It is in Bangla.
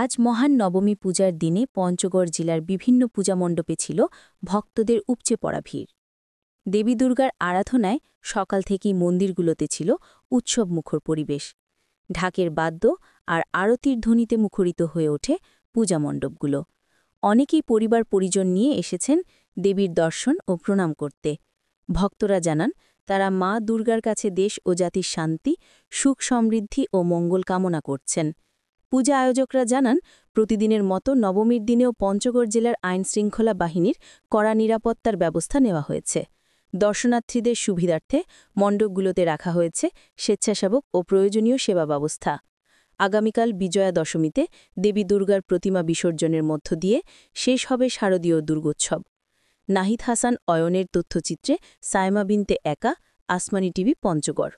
আজ মহান নবমী পূজার দিনে পঞ্চগড় জেলার বিভিন্ন পূজামণ্ডপে ছিল ভক্তদের উপচে পড়া ভিড়। দেবী দুর্গার আরাধনায় সকাল থেকেই মন্দিরগুলোতে ছিল উৎসবমুখর পরিবেশ। ঢাকের বাদ্য আর আরতির ধ্বনিতে মুখরিত হয়ে ওঠে পূজামণ্ডপগুলো। অনেকেই পরিবার পরিজন নিয়ে এসেছেন দেবীর দর্শন ও প্রণাম করতে। ভক্তরা জানান, তারা মা দুর্গার কাছে দেশ ও জাতির শান্তি, সুখ সমৃদ্ধি ও মঙ্গল কামনা করছেন। পূজা আয়োজকরা জানান, প্রতিদিনের মতো নবমীর দিনেও পঞ্চগড় জেলার আইনশৃঙ্খলা বাহিনীর কড়া নিরাপত্তার ব্যবস্থা নেওয়া হয়েছে। দর্শনার্থীদের সুবিধার্থে মণ্ডপগুলোতে রাখা হয়েছে স্বেচ্ছাসেবক ও প্রয়োজনীয় সেবা ব্যবস্থা। আগামীকাল বিজয়া দশমীতে দেবী দুর্গার প্রতিমা বিসর্জনের মধ্য দিয়ে শেষ হবে শারদীয় দুর্গোৎসব। নাহিদ হাসান অয়নের তথ্যচিত্রে সায়মা বিনতে একা, আসমানি টিভি, পঞ্চগড়।